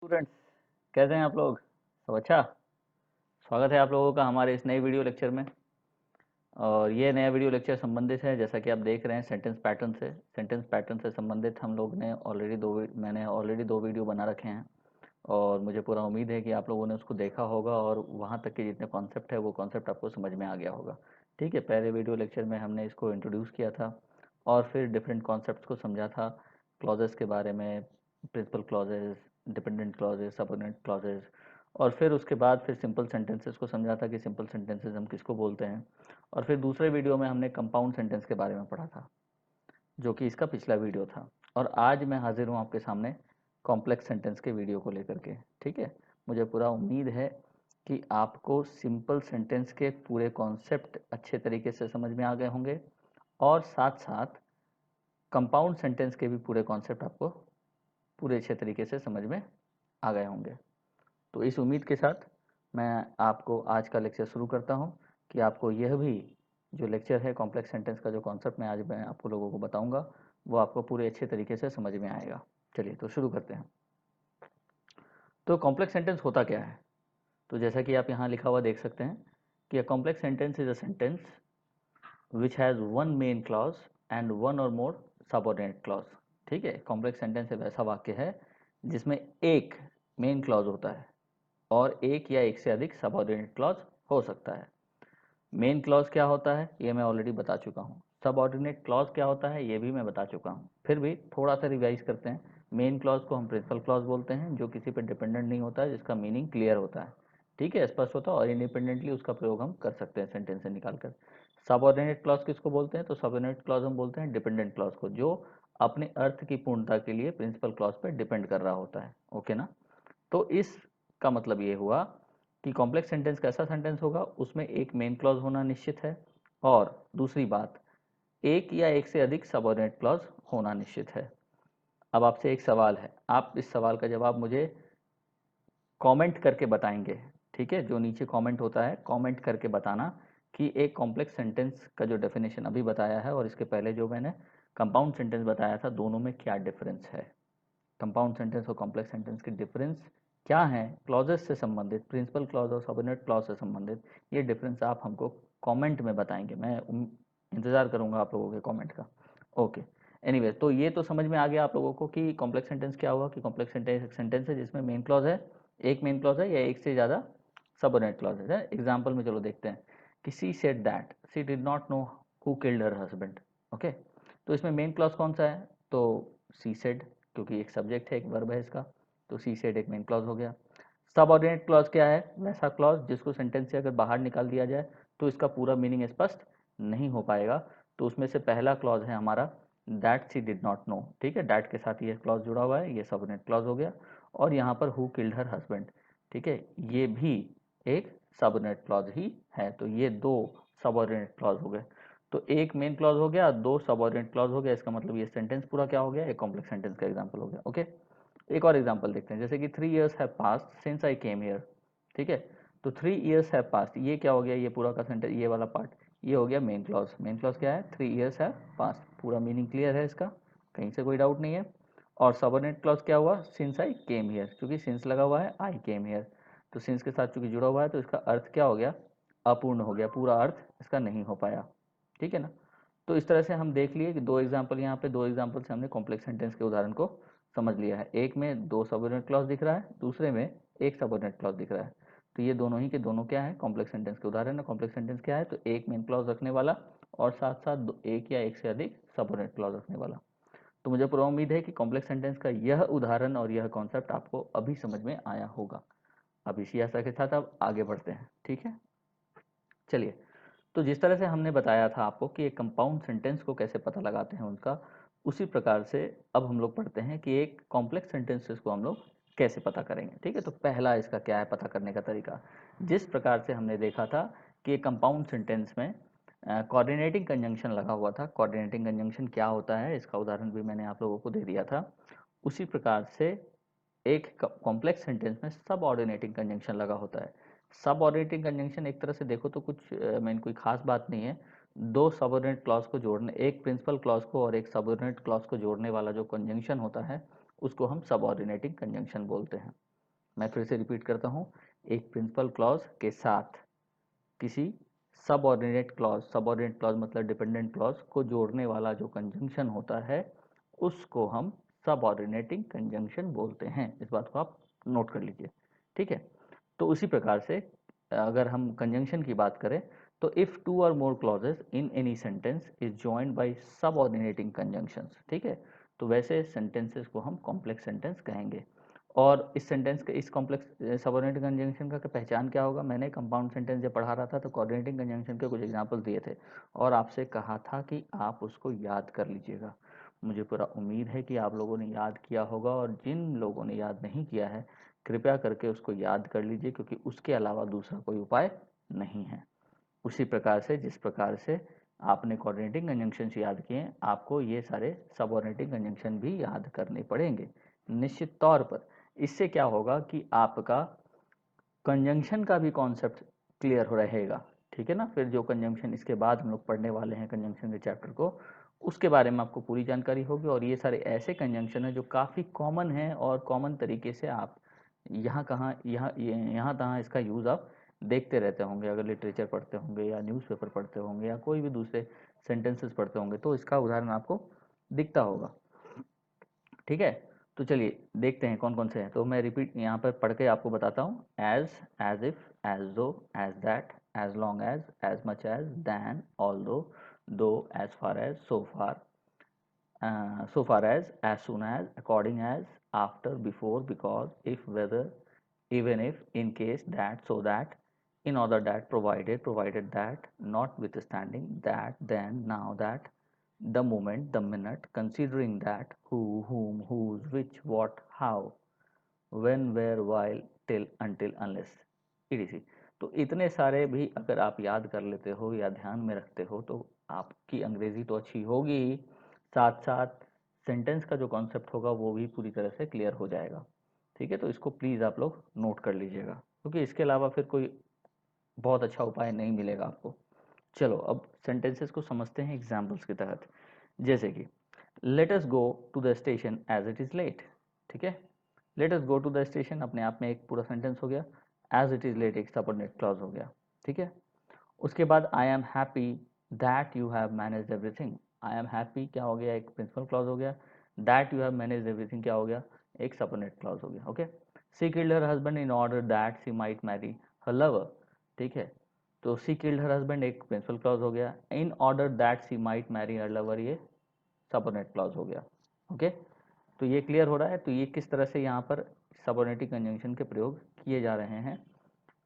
Students, कैसे हैं आप लोग? सब अच्छा। स्वागत है आप लोगों का हमारे इस नए वीडियो लेक्चर में। और ये नया वीडियो लेक्चर संबंधित है, जैसा कि आप देख रहे हैं, सेंटेंस पैटर्न से संबंधित हम लोग ने मैंने ऑलरेडी दो वीडियो बना रखे हैं। और मुझे पूरा उम्मीद है कि आप लोगों ने उसको देखा होगा और वहाँ तक के जितने कॉन्सेप्ट है वो कॉन्सेप्ट आपको समझ में आ गया होगा। ठीक है, पहले वीडियो लेक्चर में हमने इसको इंट्रोड्यूस किया था और फिर डिफरेंट कॉन्सेप्ट्स को समझा था, क्लॉजेस के बारे में, principal clauses, dependent clauses, subordinate clauses. और फिर उसके बाद फिर सिंपल सेंटेंसेस को समझा था कि सिंपल सेंटेंसेस हम किसको बोलते हैं। और फिर दूसरे वीडियो में हमने कंपाउंड सेंटेंस के बारे में पढ़ा था, जो कि इसका पिछला वीडियो था। और आज मैं हाजिर हूँ आपके सामने कॉम्प्लेक्स सेंटेंस के वीडियो को लेकर के। ठीक है, मुझे पूरा उम्मीद है कि आपको सिंपल सेंटेंस के पूरे कॉन्सेप्ट अच्छे तरीके से समझ में आ गए होंगे और साथ साथ कंपाउंड सेंटेंस के भी पूरे कॉन्सेप्ट आपको पूरे अच्छे तरीके से समझ में आ गए होंगे। तो इस उम्मीद के साथ मैं आपको आज का लेक्चर शुरू करता हूं कि आपको यह भी जो लेक्चर है कॉम्प्लेक्स सेंटेंस का, जो कॉन्सेप्ट मैं आज मैं आपको लोगों को बताऊंगा, वो आपको पूरे अच्छे तरीके से समझ में आएगा। चलिए तो शुरू करते हैं। तो कॉम्प्लेक्स सेंटेंस होता क्या है? तो जैसा कि आप यहाँ लिखा हुआ देख सकते हैं कि अ complex sentence is a sentence which has one main clause and one और मोर सबऑर्डिनेट क्लॉज। ठीक है, कॉम्प्लेक्स सेंटेंस एक ऐसा वाक्य है जिसमें एक मेन क्लॉज होता है और एक या एक से अधिक सबऑर्डिनेट क्लॉज हो सकता है। मेन क्लॉज क्या होता है ये मैं ऑलरेडी बता चुका हूँ। सबऑर्डिनेट क्लॉज क्या होता है ये भी मैं बता चुका हूँ। फिर भी थोड़ा सा रिवाइज करते हैं। मेन क्लॉज को हम प्रिंसिपल क्लॉज बोलते हैं, जो किसी पर डिपेंडेंट नहीं होता है, जिसका मीनिंग क्लियर होता है, ठीक है, स्पष्ट होता है और इंडिपेंडेंटली उसका प्रयोग हम कर सकते हैं सेंटेंस से निकालकर। सबऑर्डिनेट क्लॉज किसको बोलते हैं? तो सबऑर्डिनेट क्लॉज हम बोलते हैं डिपेंडेंट क्लॉज को, जो अपने अर्थ की पूर्णता के लिए प्रिंसिपल क्लॉज पर डिपेंड कर रहा होता है। ओके ना? तो इसका मतलब ये हुआ कि कॉम्प्लेक्स सेंटेंस कैसा सेंटेंस होगा, उसमें एक मेन क्लॉज होना निश्चित है और दूसरी बात, एक या एक से अधिक सबऑर्डिनेट क्लॉज होना निश्चित है। अब आपसे एक सवाल है, आप इस सवाल का जवाब मुझे कमेंट करके बताएंगे। ठीक है, जो नीचे कमेंट होता है कमेंट करके बताना कि एक कॉम्प्लेक्स सेंटेंस का जो डेफिनेशन अभी बताया है और इसके पहले जो मैंने कंपाउंड सेंटेंस बताया था, दोनों में क्या डिफरेंस है। कंपाउंड सेंटेंस और कॉम्प्लेक्स सेंटेंस के डिफरेंस क्या हैं, क्लॉजेस से संबंधित, प्रिंसिपल क्लॉज और सबऑर्डिनेट क्लॉज से संबंधित, ये डिफरेंस आप हमको कमेंट में बताएंगे। मैं इंतज़ार करूंगा आप लोगों के कमेंट का। ओके, एनीवे, तो ये तो समझ में आ गया आप लोगों को कि कॉम्प्लेक्स सेंटेंस क्या हुआ, कि कॉम्प्लेक्स सेंटेंस एक सेंटेंस है जिसमें मेन क्लॉज है, एक मेन क्लॉज है या एक से ज़्यादा सबऑर्डिनेट क्लॉज है। एग्जाम्पल में चलो देखते हैं कि she said that she did not know who killed her husband. Okay, तो इसमें मेन क्लॉज कौन सा है? तो सी सेड, क्योंकि एक सब्जेक्ट है, एक वर्ब है इसका, तो सी सेड एक मेन क्लॉज हो गया। सबऑर्डिनेट क्लॉज क्या है? वैसा क्लॉज जिसको सेंटेंस से अगर बाहर निकाल दिया जाए तो इसका पूरा मीनिंग स्पष्ट नहीं हो पाएगा। तो उसमें से पहला क्लॉज है हमारा that she did not know. ठीक है, दैट के साथ ये क्लॉज जुड़ा हुआ है, ये सबऑर्डिनेट क्लॉज हो गया। और यहाँ पर हु किल्ड हर हस्बैंड, ठीक है, ये भी एक सबऑर्डिनेट क्लॉज ही है। तो ये दो सबऑर्डिनेट क्लॉज हो गए। तो एक मेन क्लॉज हो गया, दो सबऑर्डिनेट क्लॉज हो गया। इसका मतलब ये सेंटेंस पूरा क्या हो गया? एक कॉम्प्लेक्स सेंटेंस का एग्जांपल हो गया। ओके, एक और एग्जांपल देखते हैं, जैसे कि 3 years have passed since I came here. ठीक है, तो 3 years हैव पास्ड, ये क्या हो गया? ये पूरा का सेंटेंस, ये वाला पार्ट, ये हो गया मेन क्लॉज। मेन क्लॉज क्या है? 3 years हैव पास्ड, पूरा मीनिंग क्लियर है इसका, कहीं से कोई डाउट नहीं है। और सबऑर्डिनेट क्लॉज क्या हुआ? सिंस आई केम हियर, क्योंकि सिंस लगा हुआ है, आई केम हियर, तो सिंस के साथ चूंकि जुड़ा हुआ है तो इसका अर्थ क्या हो गया? अपूर्ण हो गया, पूरा अर्थ इसका नहीं हो पाया। ठीक है ना? तो इस तरह से हम देख लिए कि दो एग्जाम्पल, यहाँ पे दो एग्जाम्पल से हमने कॉम्प्लेक्स सेंटेंस के उदाहरण को समझ लिया है। एक में दो सबऑर्डिनेट क्लॉज दिख रहा है, दूसरे में एक सबऑर्डिनेट क्लॉज दिख रहा है। तो ये दोनों ही के दोनों क्या है? कॉम्प्लेक्स सेंटेंस के उदाहरण है। कॉम्प्लेक्स सेंटेंस क्या है? तो एक मेन क्लॉज रखने वाला और साथ साथ एक या एक से अधिक सबऑर्डिनेट क्लॉज रखने वाला। तो मुझे पूरा उम्मीद है कि कॉम्प्लेक्स सेंटेंस का यह उदाहरण और यह कॉन्सेप्ट आपको अभी समझ में आया होगा। अब इसी आशा के साथ अब आगे बढ़ते हैं। ठीक है, चलिए। तो जिस तरह से हमने बताया था आपको कि एक कंपाउंड सेंटेंस को कैसे पता लगाते हैं उनका, उसी प्रकार से अब हम लोग पढ़ते हैं कि एक कॉम्प्लेक्स सेंटेंसेस को हम लोग कैसे पता करेंगे। ठीक है, तो पहला इसका क्या है पता करने का तरीका? जिस प्रकार से हमने देखा था कि एक कंपाउंड सेंटेंस में कोऑर्डिनेटिंग कंजंक्शन लगा हुआ था। कोऑर्डिनेटिंग कंजंक्शन क्या होता है, इसका उदाहरण भी मैंने आप लोगों को दे दिया था। उसी प्रकार से एक कॉम्प्लेक्स सेंटेंस में सब ऑर्डिनेटिंग कंजंक्शन लगा होता है। सब ऑर्डिनेटिंग कंजंक्शन एक तरह से देखो तो कुछ मीन कोई खास बात नहीं है। दो सबऑर्डिनेट क्लॉज को जोड़ने, एक प्रिंसिपल क्लॉज को और एक सबऑर्डिनेट क्लॉज को जोड़ने वाला जो कंजंक्शन होता है उसको हम सब ऑर्डिनेटिंग कंजंक्शन बोलते हैं। मैं फिर से रिपीट करता हूँ, एक प्रिंसिपल क्लॉज के साथ किसी सबऑर्डिनेट क्लॉज मतलब डिपेंडेंट क्लॉज को जोड़ने वाला जो कंजंक्शन होता है उसको हम सबऑर्डिनेटिंग कंजंक्शन बोलते हैं। इस बात को आप नोट कर लीजिए, ठीक है। तो उसी प्रकार से अगर हम कंजंक्शन की बात करें तो if two or more clauses in any sentence is joined by subordinating conjunctions, ठीक है, तो वैसे सेंटेंसेस को हम कॉम्प्लेक्स सेंटेंस कहेंगे। और इस सेंटेंस के इस कॉम्प्लेक्स सबऑर्डिनेट कंजंक्शन का पहचान क्या होगा? मैंने कंपाउंड सेंटेंस जब पढ़ा रहा था तो कोऑर्डिनेटिंग कंजंक्शन के कुछ एग्जांपल दिए थे और आपसे कहा था कि आप उसको याद कर लीजिएगा। मुझे पूरा उम्मीद है कि आप लोगों ने याद किया होगा, और जिन लोगों ने याद नहीं किया है कृपया करके उसको याद कर लीजिए, क्योंकि उसके अलावा दूसरा कोई उपाय नहीं है। उसी प्रकार से जिस प्रकार से आपने कोऑर्डिनेटिंग कंजंक्शन याद किए, आपको ये सारे सबऑर्डिनेटिंग कंजंक्शन भी याद करने पड़ेंगे निश्चित तौर पर। इससे क्या होगा कि आपका कंजंक्शन का भी कॉन्सेप्ट क्लियर हो रहेगा, ठीक है ना। फिर जो कंजंक्शन इसके बाद हम लोग पढ़ने वाले हैं कंजंक्शन के चैप्टर को, उसके बारे में आपको पूरी जानकारी होगी। और ये सारे ऐसे कंजंक्शन हैं जो काफ़ी कॉमन हैं और कॉमन तरीके से आप यहाँ तहाँ इसका यूज़ आप देखते रहते होंगे। अगर लिटरेचर पढ़ते होंगे या न्यूज़पेपर पढ़ते होंगे या कोई भी दूसरे सेंटेंसेस पढ़ते होंगे तो इसका उदाहरण आपको दिखता होगा, ठीक है। तो चलिए देखते हैं कौन कौन से हैं। तो मैं रिपीट यहाँ पर पढ़ के आपको बताता हूँ। As, as if, as though, as that, as long as much as, than, though, as far as, so far as soon as, after, before, because, if, whether, even if, in case, that, so that, in order that, provided that, notwithstanding, that, then, now that, the moment, the minute, considering that, who, whom, whose, which, what, how, when, where, while, till, until, unless, etc। तो इतने सारे भी अगर आप याद कर लेते हो या ध्यान में रखते हो तो आपकी अंग्रेजी तो अच्छी होगी ही, साथ साथ सेंटेंस का जो कॉन्सेप्ट होगा वो भी पूरी तरह से क्लियर हो जाएगा, ठीक है। तो इसको प्लीज़ आप लोग नोट कर लीजिएगा, क्योंकि इसके अलावा फिर कोई बहुत अच्छा उपाय नहीं मिलेगा आपको। चलो अब सेंटेंसेस को समझते हैं एग्जाम्पल्स के तहत। जैसे कि let us go to the station as it is late, ठीक है। Let us go to the station अपने आप में एक पूरा सेंटेंस हो गया। एज इट इज़ लेट एक सबऑर्डिनेट क्लॉज हो गया, ठीक है। उसके बाद I am happy that you have managed everything. I am happy क्या हो गया? एक प्रिंसिपल क्लॉज हो गया। That you have managed everything क्या हो गया? एक सबऑर्डिनेट क्लॉज हो गया, okay. She killed her husband in order that she might marry her lover, ठीक है। तो सी किल्ड हर हस्बैंड एक प्रिंसिपल क्लॉज हो गया। In order that she might marry her lover ये सबऑर्डिनेट क्लॉज हो गया, ओके। तो ये क्लियर हो रहा है। तो ये किस तरह से यहाँ पर सबऑर्डिनेटिंग कंजंक्शन के प्रयोग किए जा रहे हैं।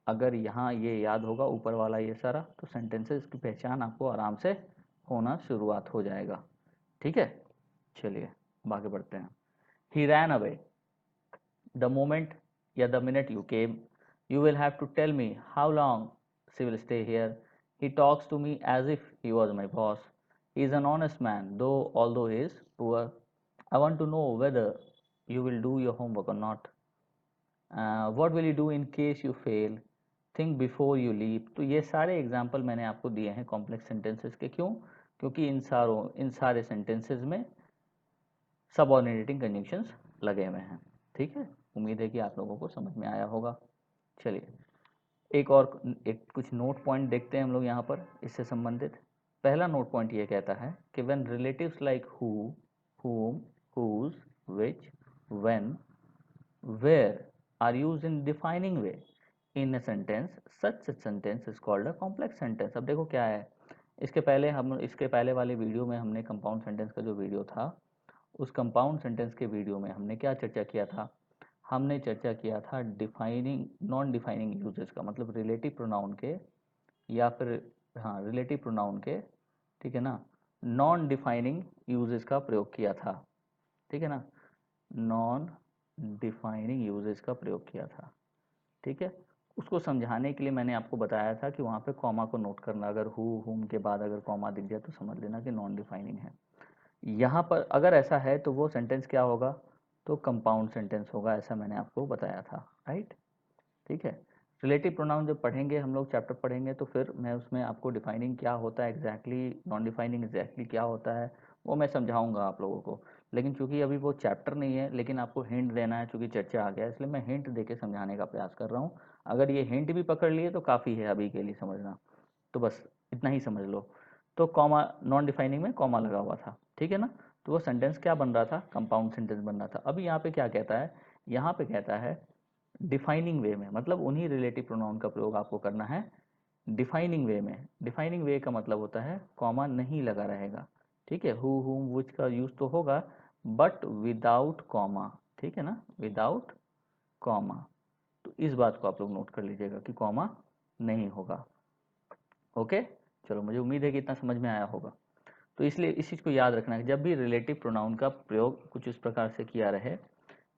अगर यहाँ ये याद होगा ऊपर वाला ये सारा, तो सेंटेंसेस की पहचान आपको आराम से होना शुरुआत हो जाएगा, ठीक है। चलिए अब आगे बढ़ते हैं। He ran away the moment या the minute you came, you will have to tell me how long she will stay here, he talks to me as if he was my boss, he is an honest man though although he is poor, I want to know whether you will do your homework or not, what will you do in case you fail, think before you leap। तो ये सारे example मैंने आपको दिए हैं complex sentences के। क्यों? क्योंकि इन सारे सेंटेंसेस में सबऑर्डिनेटिंग कंजंक्शंस लगे हुए हैं, ठीक है। उम्मीद है कि आप लोगों को समझ में आया होगा। चलिए एक कुछ नोट पॉइंट देखते हैं हम लोग यहाँ पर इससे संबंधित। पहला नोट पॉइंट ये कहता है कि when relatives like who, whom, whose, which, when, where are used in defining way in a sentence, such a sentence is called a complex sentence। अब देखो क्या है, इसके पहले वाले वीडियो में हमने कंपाउंड सेंटेंस का जो वीडियो था, उस कंपाउंड सेंटेंस के वीडियो में हमने क्या चर्चा किया था? हमने चर्चा किया था डिफाइनिंग नॉन डिफाइनिंग यूजेस का, मतलब रिलेटिव प्रोनाउन के या फिर हाँ रिलेटिव प्रोनाउन के, ठीक है ना, नॉन डिफाइनिंग यूजेस का प्रयोग किया था, ठीक है ना। नॉन डिफाइनिंग यूजेस का प्रयोग किया था, ठीक है। उसको समझाने के लिए मैंने आपको बताया था कि वहाँ पे कॉमा को नोट करना, अगर हु हुम के बाद अगर कॉमा दिख जाए तो समझ लेना कि नॉन डिफाइनिंग है। यहाँ पर अगर ऐसा है तो वो सेंटेंस क्या होगा? तो कंपाउंड सेंटेंस होगा, ऐसा मैंने आपको बताया था, राइट, ठीक है। रिलेटिव प्रोनाउन जब पढ़ेंगे हम लोग चैप्टर पढ़ेंगे तो फिर मैं उसमें आपको डिफाइनिंग क्या होता है एग्जैक्टली, नॉन डिफाइनिंग एग्जैक्टली क्या होता है वो मैं समझाऊंगा आप लोगों को। लेकिन चूंकि अभी वो चैप्टर नहीं है, लेकिन आपको हिंट देना है, चूंकि चर्चा आ गया है, इसलिए मैं हिंट दे के समझाने का प्रयास कर रहा हूँ। अगर ये हिंट भी पकड़ लिए तो काफ़ी है अभी के लिए समझना, तो बस इतना ही समझ लो। तो कॉमा, नॉन डिफाइनिंग में कॉमा लगा हुआ था, ठीक है ना। तो वो सेंटेंस क्या बन रहा था, कंपाउंड सेंटेंस बन रहा था। अभी यहाँ पे क्या कहता है, यहाँ पे कहता है डिफाइनिंग वे में, मतलब उन्हीं रिलेटिव प्रोनाउन का प्रयोग आपको करना है डिफाइनिंग वे में। डिफाइनिंग वे का मतलब होता है कॉमा नहीं लगा रहेगा, ठीक है। हु, हुम, व्हिच का यूज तो होगा, बट विदाउट कॉमा, ठीक है ना, विदाउट कॉमा। तो इस बात को आप लोग नोट कर लीजिएगा कि कॉमा नहीं होगा। ओके, चलो, मुझे उम्मीद है कि इतना समझ में आया होगा। तो इसलिए इस चीज़ को याद रखना है, जब भी रिलेटिव प्रोनाउन का प्रयोग कुछ इस प्रकार से किया रहे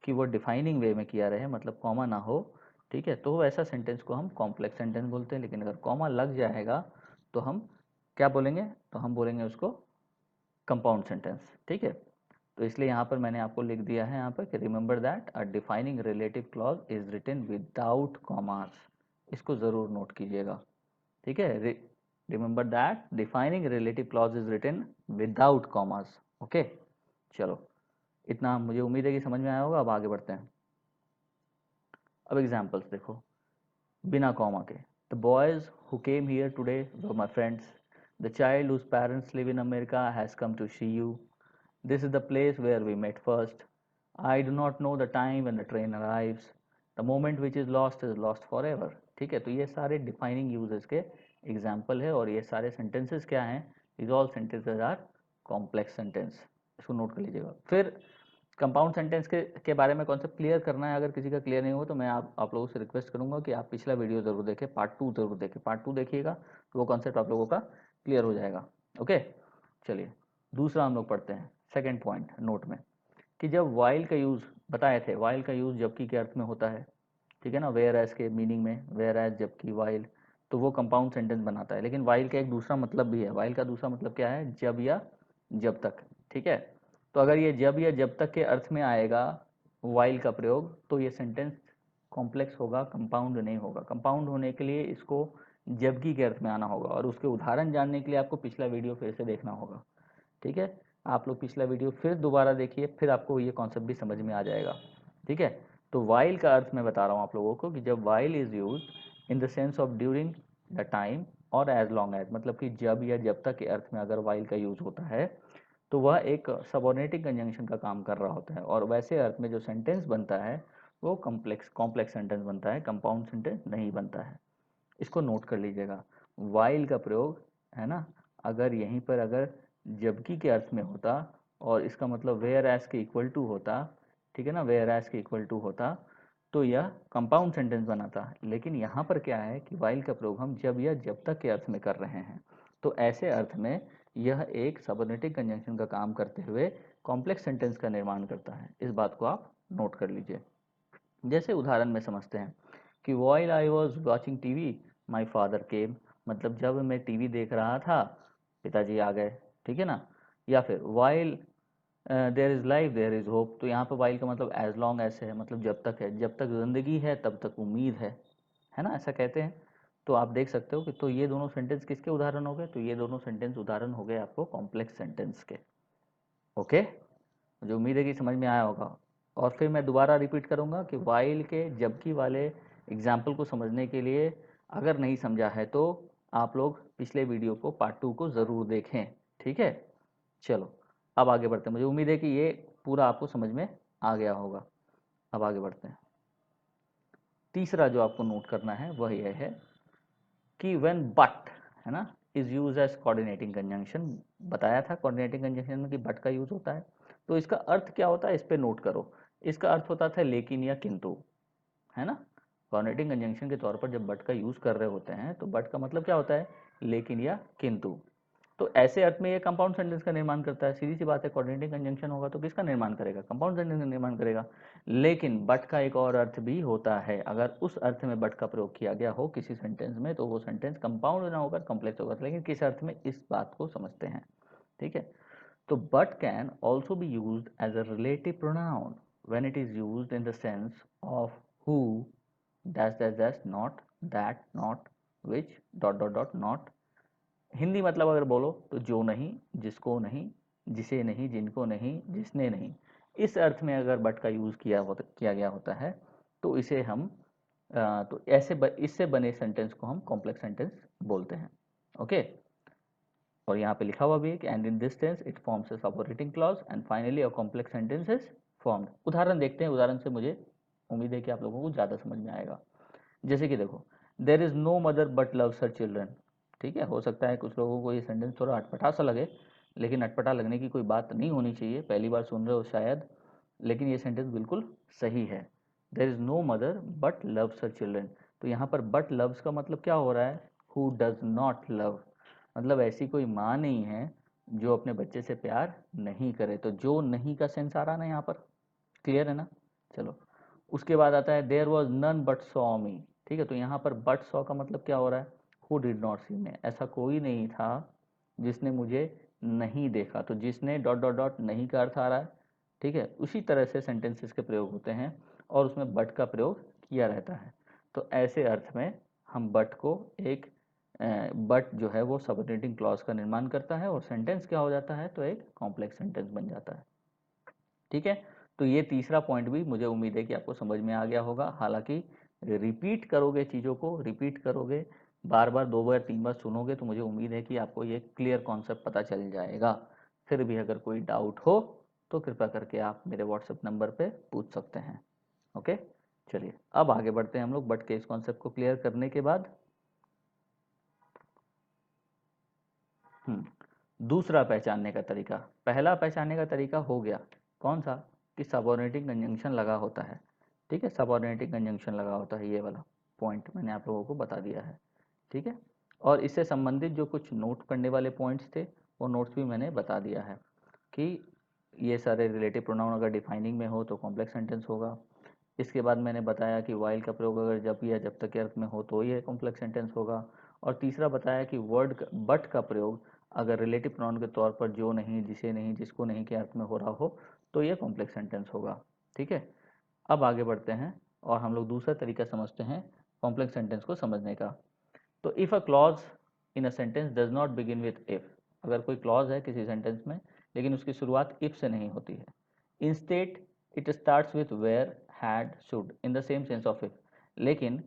कि वो डिफाइनिंग वे में किया रहे, मतलब कॉमा ना हो, ठीक है, तो ऐसा सेंटेंस को हम कॉम्प्लेक्स सेंटेंस बोलते हैं। लेकिन अगर कॉमा लग जाएगा तो हम क्या बोलेंगे, तो हम बोलेंगे उसको कंपाउंड सेंटेंस, ठीक है। तो इसलिए यहाँ पर मैंने आपको लिख दिया है यहाँ पर कि remember that a defining relative clause is written without commas. इसको ज़रूर नोट कीजिएगा, ठीक है। Remember that defining relative clause is written without commas. Okay, चलो, इतना मुझे उम्मीद है कि समझ में आया होगा। अब आगे बढ़ते हैं। अब एग्जाम्पल्स देखो बिना कॉमा के। The boys who came here today were my friends. The child whose parents live in America has come to see you. This is the place where we met first. I do not know the time when the train arrives. The moment which is lost for ever. ठीक है, तो ये सारे defining uses के example है, और ये सारे सेंटेंसेस क्या हैं, these all sentences are complex sentence. इसको नोट कर लीजिएगा। फिर कंपाउंड सेंटेंस के बारे में कॉन्सेप्ट क्लियर करना है। अगर किसी का क्लियर नहीं हो तो मैं आप लोगों से रिक्वेस्ट करूंगा कि आप पिछला वीडियो जरूर देखें, पार्ट 2 जरूर देखें। पार्ट 2 देखिएगा तो वो कॉन्सेप्ट आप लोगों का क्लियर हो जाएगा। ओके, चलिए दूसरा हम लोग पढ़ते हैं। सेकेंड पॉइंट नोट में कि जब वाइल का यूज़ बताए थे, वाइल का यूज़ जबकि के अर्थ में होता है, ठीक है ना, वेयर एज के मीनिंग में, वेयर एज जबकि वाइल, तो वो कंपाउंड सेंटेंस बनाता है। लेकिन वाइल का एक दूसरा मतलब भी है। वाइल का दूसरा मतलब क्या है, जब या जब तक, ठीक है। तो अगर ये जब या जब तक के अर्थ में आएगा वाइल का प्रयोग, तो ये सेंटेंस कॉम्प्लेक्स होगा, कंपाउंड नहीं होगा। कंपाउंड होने के लिए इसको जबकि के अर्थ में आना होगा, और उसके उदाहरण जानने के लिए आपको पिछला वीडियो फिर से देखना होगा, ठीक है। आप लोग पिछला वीडियो फिर दोबारा देखिए, फिर आपको ये कॉन्सेप्ट भी समझ में आ जाएगा, ठीक है। तो वाइल का अर्थ मैं बता रहा हूँ आप लोगों को कि जब while is use in the sense of during the time और एज लॉन्ग एज, मतलब कि जब या जब तक के अर्थ में अगर वाइल का यूज होता है तो वह एक सबऑर्डिनेटिंग कंजंक्शन का काम कर रहा होता है, और वैसे अर्थ में जो सेंटेंस बनता है वो कॉम्प्लेक्स सेंटेंस बनता है, कंपाउंड सेंटेंस नहीं बनता है। इसको नोट कर लीजिएगा। वाइल का प्रयोग है ना, अगर यहीं पर अगर जबकि के अर्थ में होता और इसका मतलब वेयर एज के इक्वल टू होता, ठीक है ना, वेयर एज के इक्वल टू होता, तो यह कंपाउंड सेंटेंस बनाता। लेकिन यहाँ पर क्या है कि वाइल का प्रयोग हम जब या जब तक के अर्थ में कर रहे हैं, तो ऐसे अर्थ में यह एक सबऑर्डिनेटिंग कंजंक्शन का काम करते हुए कॉम्प्लेक्स सेंटेंस का निर्माण करता है। इस बात को आप नोट कर लीजिए। जैसे उदाहरण में समझते हैं कि while I was watching TV my father came, मतलब जब मैं टीवी देख रहा था पिताजी आ गए, ठीक है ना। या फिर while there is life there is hope, तो यहाँ पर वाइल का मतलब एज लॉन्ग ऐसे है, मतलब जब तक है, जब तक जिंदगी है तब तक उम्मीद है ना, ऐसा कहते हैं। तो आप देख सकते हो कि तो ये दोनों सेंटेंस किसके उदाहरण हो गए, तो ये दोनों सेंटेंस उदाहरण हो गए आपको कॉम्प्लेक्स सेंटेंस के। ओके, मुझे उम्मीद है कि समझ में आया होगा। और फिर मैं दोबारा रिपीट करूंगा कि वाइल के जबकि वाले एग्जाम्पल को समझने के लिए अगर नहीं समझा है तो आप लोग पिछले वीडियो को पार्ट 2 को ज़रूर देखें, ठीक है। चलो अब आगे बढ़ते हैं। मुझे उम्मीद है कि ये पूरा आपको समझ में आ गया होगा। अब आगे बढ़ते हैं। तीसरा जो आपको नोट करना है वह यह है कि व्हेन बट, है ना, is use as coordinating conjunction. बताया था कोऑर्डिनेटिंग कंजंक्शन में कि बट का यूज होता है। तो इसका अर्थ क्या होता है, इस पे नोट करो। इसका अर्थ होता था लेकिन या किंतु, है ना। कोऑर्डिनेटिंग कंजंक्शन के तौर पर जब बट का यूज कर रहे होते हैं तो बट का मतलब क्या होता है, लेकिन या किंतु। तो ऐसे अर्थ में ये कंपाउंड सेंटेंस का निर्माण करता है। सीधी सी बात है, कोऑर्डिनेटिंग कंजंक्शन होगा तो किसका निर्माण करेगा, कंपाउंड सेंटेंस का निर्माण करेगा। लेकिन बट का एक और अर्थ भी होता है। अगर उस अर्थ में बट का प्रयोग किया गया हो किसी सेंटेंस में तो वो सेंटेंस कंपाउंड ना होकर कॉम्प्लेक्स होगा। लेकिन किस अर्थ में, इस बात को समझते हैं, ठीक है। तो but can also be used as a relative pronoun when it is used in the sense of who, dash, not, that, not, which, dot, not। Hindi मतलब अगर बोलो तो जो नहीं, जिसको नहीं, जिसे नहीं, जिनको नहीं, जिसने नहीं, इस अर्थ में अगर बट का यूज़ किया गया होता है तो इसे हम तो इससे बने सेंटेंस को हम कॉम्प्लेक्स सेंटेंस बोलते हैं। ओके, और यहाँ पे लिखा हुआ भी है कि and in this tense it forms a subordinating clause and finally a complex sentence is formed. उदाहरण देखते हैं, उदाहरण से मुझे उम्मीद है कि आप लोगों को ज़्यादा समझ में आएगा। जैसे कि देखो, there is no mother but loves her children. ठीक है, हो सकता है कुछ लोगों को ये सेंटेंस थोड़ा अटपटा सा लगे, लेकिन अटपटा लगने की कोई बात नहीं होनी चाहिए, पहली बार सुन रहे हो शायद, लेकिन ये सेंटेंस बिल्कुल सही है। There is no mother but loves her children. तो यहाँ पर बट लव्स का मतलब क्या हो रहा है? हु डज नॉट लव, मतलब ऐसी कोई माँ नहीं है जो अपने बच्चे से प्यार नहीं करे। तो जो नहीं का सेंस आ रहा ना यहाँ पर, क्लियर है ना? चलो, उसके बाद आता है there was none but saw me. ठीक है, तो यहाँ पर बट सॉ का मतलब क्या हो रहा है? हु डिड नॉट सी मी, ऐसा कोई नहीं था जिसने मुझे नहीं देखा। तो जिसने डॉट डॉट डॉट नहीं का अर्थ आ रहा है। ठीक है, उसी तरह से सेंटेंसेस के प्रयोग होते हैं और उसमें बट का प्रयोग किया रहता है। तो ऐसे अर्थ में हम बट को एक बट जो है वो सबऑर्डिनेटिंग क्लॉज का निर्माण करता है और सेंटेंस क्या हो जाता है? तो एक कॉम्प्लेक्स सेंटेंस बन जाता है। ठीक है, तो ये तीसरा पॉइंट भी मुझे उम्मीद है कि आपको समझ में आ गया होगा। हालांकि रिपीट करोगे, चीज़ों को रिपीट करोगे, बार बार 2 बार 3 बार सुनोगे तो मुझे उम्मीद है कि आपको ये क्लियर कॉन्सेप्ट पता चल जाएगा। फिर भी अगर कोई डाउट हो तो कृपया करके आप मेरे व्हाट्सएप नंबर पे पूछ सकते हैं। ओके, चलिए अब आगे बढ़ते हैं हम लोग बट के इस कॉन्सेप्ट को क्लियर करने के बाद। दूसरा पहचानने का तरीका, पहला पहचानने का तरीका हो गया कौन सा? कि सबऑर्डिनेटिंग कंजंक्शन लगा होता है। ठीक है, सबऑर्डिनेटिंग कंजंक्शन लगा होता है, ये वाला पॉइंट मैंने आप लोगों को बता दिया है। ठीक है, और इससे संबंधित जो कुछ नोट करने वाले पॉइंट्स थे वो नोट्स भी मैंने बता दिया है कि ये सारे रिलेटिव प्रोनाउन अगर डिफाइनिंग में हो तो कॉम्प्लेक्स सेंटेंस होगा। इसके बाद मैंने बताया कि वाइल का प्रयोग अगर जब या जब तक के अर्थ में हो तो ये कॉम्प्लेक्स सेंटेंस होगा। और तीसरा बताया कि वर्ड बट का प्रयोग अगर रिलेटिव प्रोनाउन के तौर पर जो नहीं, जिसे नहीं, जिसको नहीं के अर्थ में हो रहा हो तो ये कॉम्प्लेक्स सेंटेंस होगा। ठीक है, अब आगे बढ़ते हैं और हम लोग दूसरा तरीका समझते हैं कॉम्प्लेक्स सेंटेंस को समझने का। तो if a clause in a sentence does not begin with if, अगर कोई क्लॉज है किसी सेंटेंस में लेकिन उसकी शुरुआत इफ़ से नहीं होती है, instead it starts with were, had, should in the same sense of if. लेकिन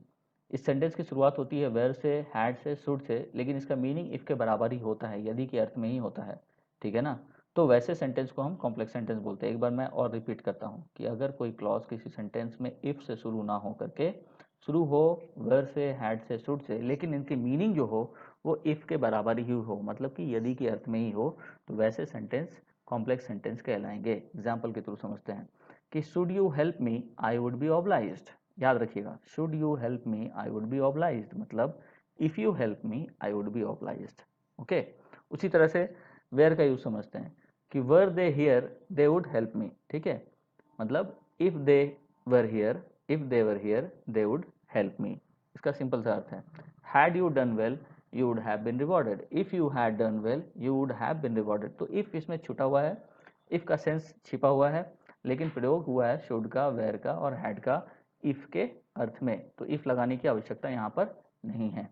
इस सेंटेंस की शुरुआत होती है वेयर से, हैड से, शुड से, लेकिन इसका मीनिंग इफ़ के बराबर ही होता है, यदि के अर्थ में ही होता है। ठीक है ना? तो वैसे सेंटेंस को हम कॉम्प्लेक्स सेंटेंस बोलते हैं। एक बार मैं और रिपीट करता हूँ कि अगर कोई क्लॉज किसी सेंटेंस में इफ़ से शुरू ना हो करके शुरू हो वेयर से, हैड से, शुड से, लेकिन इनकी मीनिंग जो हो वो इफ़ के बराबर ही हो, मतलब कि यदि के अर्थ में ही हो, तो वैसे सेंटेंस कॉम्प्लेक्स सेंटेंस कहलाएंगे। एग्जाम्पल के थ्रू समझते हैं कि should you help me I would be obliged. याद रखिएगा, should you help me I would be obliged मतलब if you help me I would be obliged. Okay, उसी तरह से वेयर का यूज समझते हैं कि were they here they would help me. ठीक है, मतलब if they were here, if they were here they would help me. इसका सिंपल सा अर्थ है had you done well you would have been rewarded, if you had done well you would have been rewarded. तो if इसमें छुटा हुआ है, if का सेंस छिपा हुआ है, लेकिन प्रयोग हुआ है शुड का, वेयर का और हैड का इफ के अर्थ में। तो इफ लगाने की आवश्यकता यहाँ पर नहीं है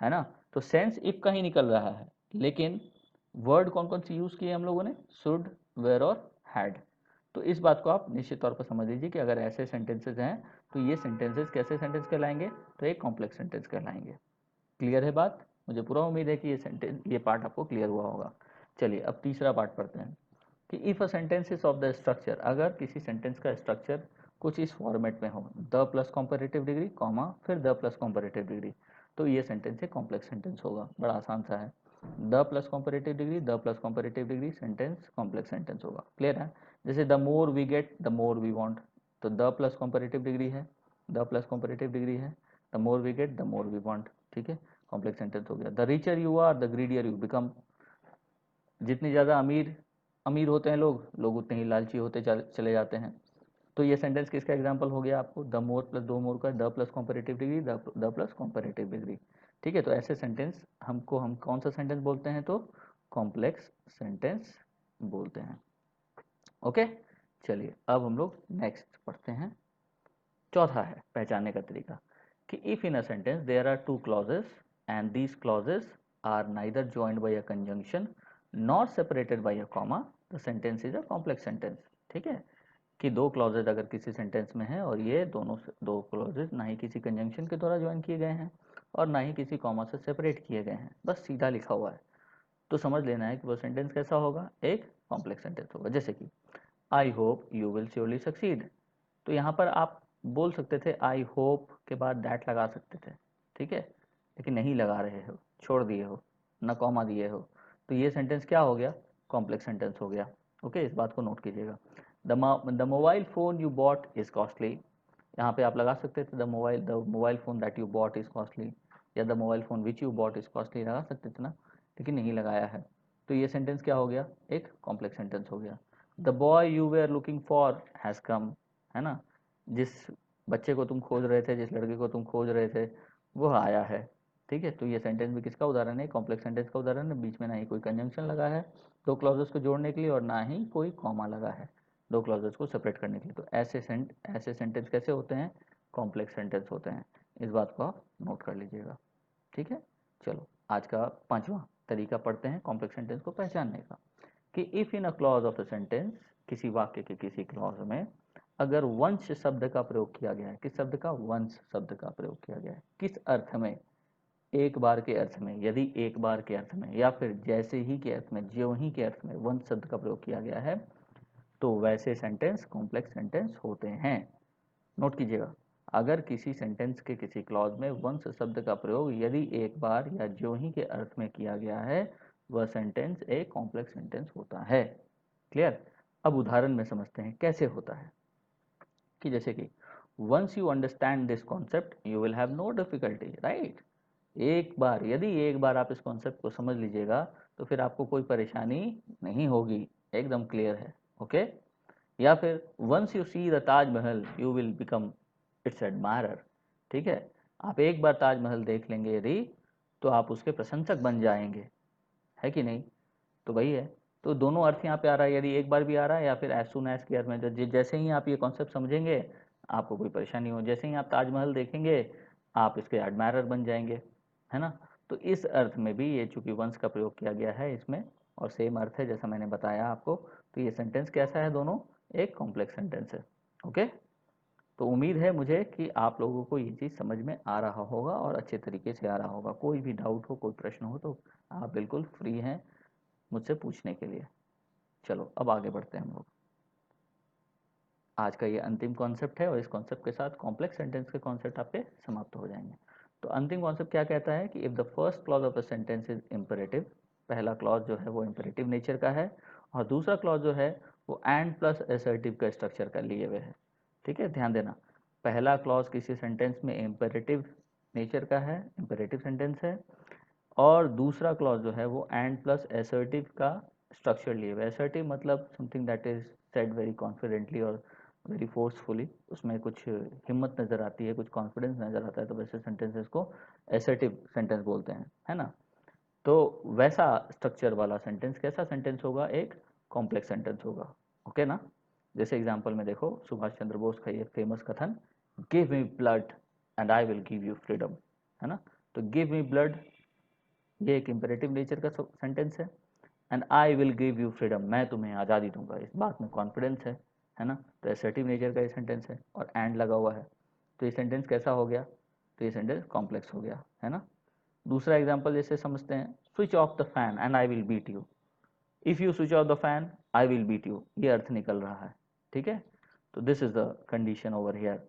ना? तो सेंस इफ का ही निकल रहा है, लेकिन वर्ड कौन कौन सी यूज किए हम लोगों ने? शुड, वेयर और हैड। तो इस बात को आप निश्चित तौर पर समझ लीजिए कि अगर ऐसे सेंटेंसेस हैं तो ये सेंटेंसेस कैसे सेंटेंस कहलाएंगे? तो एक कॉम्प्लेक्स सेंटेंस कहलाएंगे। क्लियर है बात? मुझे पूरा उम्मीद है कि ये पार्ट आपको क्लियर हुआ होगा। चलिए अब तीसरा पार्ट पढ़ते हैं कि if a sentence is of the structure, अगर किसी सेंटेंस का स्ट्रक्चर कुछ इस फॉर्मेट में हो, the plus comparative degree comma फिर द प्लस कॉम्पेरेटिव डिग्री, तो ये सेंटेंस एक कॉम्प्लेक्स सेंटेंस होगा। बड़ा आसान सा है, the plus comparative degree, the plus comparative degree, sentence complex sentence होगा। क्लियर है? जैसे the more we get the more we want, तो द प्लस कॉम्पेरेटिव डिग्री है, द प्लस कॉम्पेरेटिव डिग्री है, the more we get the more we want. ठीक है, complex sentence हो गया। The richer you are the greedier you become, जितनी ज़्यादा अमीर अमीर होते हैं लोग उतने ही लालची होते चले जाते हैं। तो ये सेंटेंस किसका एग्जांपल हो गया आपको? द मोर प्लस दो मोर का the plus comparative degree, the plus comparative degree. ठीक है, तो ऐसे सेंटेंस हम कौन सा सेंटेंस बोलते हैं? तो कॉम्प्लेक्स सेंटेंस बोलते हैं। ओके, चलिए अब हम लोग नेक्स्ट पढ़ते हैं। चौथा है पहचानने का तरीका कि if in a sentence there are two clauses and these clauses are neither joined by a conjunction nor separated by a comma, the sentence is a complex sentence. ठीक है, कि दो क्लॉजेज अगर किसी सेंटेंस में है और ये दोनों दो क्लॉजेज ना ही किसी कंजंक्शन के द्वारा ज्वाइन किए गए हैं और ना ही किसी कॉमा से सेपरेट किए गए हैं, बस सीधा लिखा हुआ है, तो समझ लेना है कि वो सेंटेंस कैसा होगा, एक कॉम्प्लेक्स सेंटेंस होगा। जैसे कि I hope you will surely succeed, तो यहाँ पर आप बोल सकते थे आई होप के बाद दैट लगा सकते थे, ठीक है, लेकिन नहीं लगा रहे हो, छोड़ दिए हो, ना कॉमा दिए हो, तो ये सेंटेंस क्या हो गया, कॉम्प्लेक्स सेंटेंस हो गया। ओके, इस बात को नोट कीजिएगा। The mobile phone you bought is costly, यहाँ पे आप लगा सकते थे the mobile phone that you bought is costly, या the mobile phone which you bought is costly लगा सकते थे ना, लेकिन नहीं लगाया है, तो ये सेंटेंस क्या हो गया, एक कॉम्प्लेक्स सेंटेंस हो गया। The boy you were looking for has come, है ना, जिस बच्चे को तुम खोज रहे थे, जिस लड़के को तुम खोज रहे थे, वो आया है। ठीक है, तो ये सेंटेंस भी किसका उदाहरण है, कॉम्प्लेक्स सेंटेंस का उदाहरण है। बीच में ना ही कोई कंजंक्शन लगा है दो क्लॉजेस को जोड़ने के लिए और ना ही कोई कॉमा लगा है दो क्लॉजेस को सेपरेट करने के लिए। तो ऐसे सेंटेंस कैसे होते हैं, कॉम्प्लेक्स सेंटेंस होते हैं। इस बात को आप नोट कर लीजिएगा। ठीक है, चलो आज का पांचवा तरीका पढ़ते हैं कॉम्प्लेक्स सेंटेंस को पहचानने का, कि if in a clause of a sentence, किसी वाक्य के किसी क्लॉज में अगर वंश शब्द का प्रयोग किया गया है, किस शब्द का, वंश शब्द का प्रयोग किया गया है, किस अर्थ में, एक बार के अर्थ में, यदि एक बार के अर्थ में, या फिर जैसे ही के अर्थ में, ज्यों ही के अर्थ में वंश शब्द का प्रयोग किया गया है, तो वैसे सेंटेंस कॉम्प्लेक्स सेंटेंस होते हैं। नोट कीजिएगा, अगर किसी सेंटेंस के किसी क्लॉज में वंश शब्द का प्रयोग यदि एक बार या ज्यों ही के अर्थ में किया गया है, वह सेंटेंस एक कॉम्प्लेक्स सेंटेंस होता है। क्लियर। अब उदाहरण में समझते हैं कैसे होता है, कि जैसे कि once you understand this concept you will have no difficulty, right. एक बार, यदि एक बार आप इस कॉन्सेप्ट को समझ लीजिएगा तो फिर आपको कोई परेशानी नहीं होगी, एकदम क्लियर है। ओके। या फिर once you see the Taj Mahal you will become its admirer, ठीक है, आप एक बार ताजमहल देख लेंगे यदि, तो आप उसके प्रशंसक बन जाएंगे, है कि नहीं। तो वही है, तो दोनों अर्थ यहाँ पे आ रहा है, यदि एक बार भी आ रहा है या फिर एज सुन एज के अर्थ में, जैसे ही आप ये कॉन्सेप्ट समझेंगे आपको कोई परेशानी हो, जैसे ही आप ताजमहल देखेंगे आप इसके एडमायरर बन जाएंगे, है ना। तो इस अर्थ में भी ये चूंकि वंश का प्रयोग किया गया है इसमें और सेम अर्थ है जैसा मैंने बताया आपको, तो ये सेंटेंस कैसा है, दोनों एक कॉम्प्लेक्स सेंटेंस है। ओके, तो उम्मीद है मुझे कि आप लोगों को ये चीज़ समझ में आ रहा होगा और अच्छे तरीके से आ रहा होगा। कोई भी डाउट हो, कोई प्रश्न हो तो आप बिल्कुल फ्री हैं मुझसे पूछने के लिए। चलो अब आगे बढ़ते हैं हम लोग। आज का ये अंतिम कॉन्सेप्ट है और इस कॉन्सेप्ट के साथ कॉम्प्लेक्स सेंटेंस के कॉन्सेप्ट आपके समाप्त हो जाएंगे। तो अंतिम कॉन्सेप्ट क्या कहता है कि if the first clause of the sentence is imperative, पहला क्लॉज जो है वो इम्पेरेटिव नेचर का है और दूसरा क्लॉज जो है वो एंड प्लस असर्टिव का स्ट्रक्चर का लिए हुए है। ठीक है, ध्यान देना, पहला क्लॉज किसी सेंटेंस में इम्पेरेटिव नेचर का है, इम्पेरेटिव सेंटेंस है, और दूसरा क्लॉज जो है वो एंड प्लस असर्टिव का स्ट्रक्चर लिए हुए। असर्टिव मतलब something that is said very confidently और वेरी फोर्सफुली, उसमें कुछ हिम्मत नज़र आती है, कुछ कॉन्फिडेंस नज़र आता है, तो वैसे सेंटेंसेस को असर्टिव सेंटेंस बोलते हैं, है ना। तो वैसा स्ट्रक्चर वाला सेंटेंस कैसा सेंटेंस होगा, एक कॉम्प्लेक्स सेंटेंस होगा। ओके ना। जैसे एग्जांपल में देखो सुभाष चंद्र बोस का ये फेमस कथन, give me blood and I will give you freedom, है ना। तो गिव मी ब्लड ये एक इम्पेरेटिव नेचर का सेंटेंस है, and I will give you freedom, मैं तुम्हें आज़ादी दूंगा, इस बात में कॉन्फिडेंस है ना। तो असर्टिव नेचर का ये सेंटेंस है और एंड लगा हुआ है, तो ये सेंटेंस कैसा हो गया, तो ये सेंटेंस कॉम्प्लेक्स हो गया, है ना। दूसरा एग्जांपल जैसे समझते हैं, switch off the fan and I will beat you, if you switch off the fan I will beat you, ये अर्थ निकल रहा है। ठीक है, तो this is the condition over here.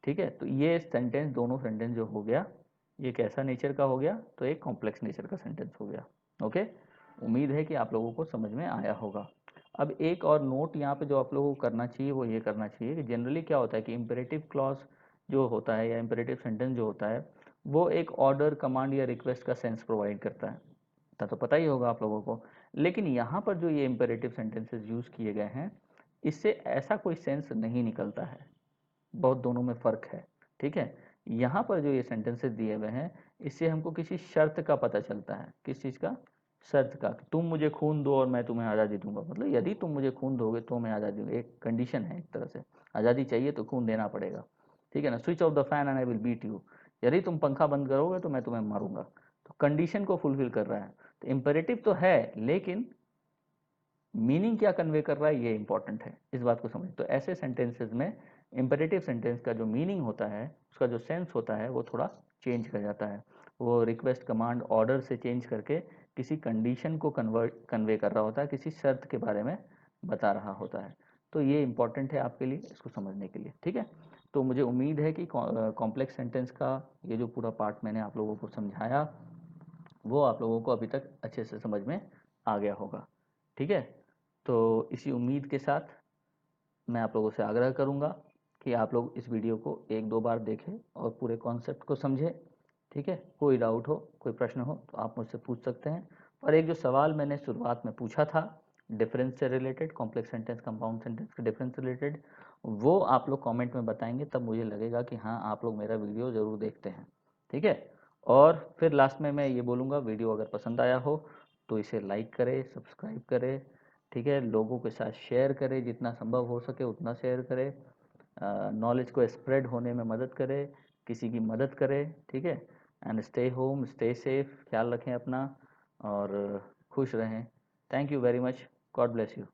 ठीक है, तो ये सेंटेंस, दोनों सेंटेंस जो हो गया ये कैसा नेचर का हो गया, तो एक कॉम्प्लेक्स नेचर का सेंटेंस हो गया। ओके, उम्मीद है कि आप लोगों को समझ में आया होगा। अब एक और नोट यहाँ पे जो आप लोगों को करना चाहिए वो ये करना चाहिए कि जनरली क्या होता है कि इम्पेरेटिव क्लॉज जो होता है या इम्पेरेटिव सेंटेंस जो होता है वो एक ऑर्डर, कमांड या रिक्वेस्ट का सेंस प्रोवाइड करता है, इतना तो पता ही होगा आप लोगों को। लेकिन यहाँ पर जो ये इम्पेरेटिव सेंटेंसेस यूज़ किए गए हैं इससे ऐसा कोई सेंस नहीं निकलता है, बहुत दोनों में फ़र्क है। ठीक है, यहाँ पर जो ये सेंटेंसेस दिए हुए हैं इससे हमको किसी शर्त का पता चलता है, किस चीज़ का, शर्त का। तुम मुझे खून दो और मैं तुम्हें आज़ादी दूंगा, मतलब यदि तुम मुझे खून दोगे तो मैं आज़ादी दूंगा, एक कंडीशन है, एक तरह से आज़ादी चाहिए तो खून देना पड़ेगा। ठीक है ना, switch off the fan and I will beat you, यदि तुम पंखा बंद करोगे तो मैं तुम्हें मारूंगा, तो कंडीशन को फुलफिल कर रहा है। तो इम्पेरेटिव तो है लेकिन मीनिंग क्या कन्वे कर रहा है ये इंपॉर्टेंट है, इस बात को समझ। तो ऐसे सेंटेंसेस में इम्पेरेटिव सेंटेंस का जो मीनिंग होता है, उसका जो सेंस होता है, वो थोड़ा चेंज कर जाता है। वो रिक्वेस्ट, कमांड, ऑर्डर से चेंज करके किसी कंडीशन को कन्वे कर रहा होता है, किसी शर्त के बारे में बता रहा होता है। तो ये इंपॉर्टेंट है आपके लिए, इसको समझने के लिए, ठीक है। तो मुझे उम्मीद है कि कॉम्प्लेक्स सेंटेंस का ये जो पूरा पार्ट मैंने आप लोगों को समझाया, वो आप लोगों को अभी तक अच्छे से समझ में आ गया होगा, ठीक है। तो इसी उम्मीद के साथ मैं आप लोगों से आग्रह करूंगा कि आप लोग इस वीडियो को 1-2 बार देखें और पूरे कॉन्सेप्ट को समझें, ठीक है। कोई डाउट हो, कोई प्रश्न हो तो आप मुझसे पूछ सकते हैं। और एक जो सवाल मैंने शुरुआत में पूछा था डिफरेंस से related, complex sentence compound sentence के डिफरेंस से रिलेटेड, वो आप लोग कमेंट में बताएंगे, तब मुझे लगेगा कि हाँ आप लोग मेरा वीडियो ज़रूर देखते हैं, ठीक है। और फिर लास्ट में मैं ये बोलूँगा, वीडियो अगर पसंद आया हो तो इसे लाइक करें, सब्सक्राइब करें, ठीक है। लोगों के साथ शेयर करें, जितना संभव हो सके उतना शेयर करें। नॉलेज को स्प्रेड होने में मदद करें, किसी की मदद करें, ठीक है। And stay home, stay safe, ख्याल रखें अपना और खुश रहें। Thank you very much. God bless you.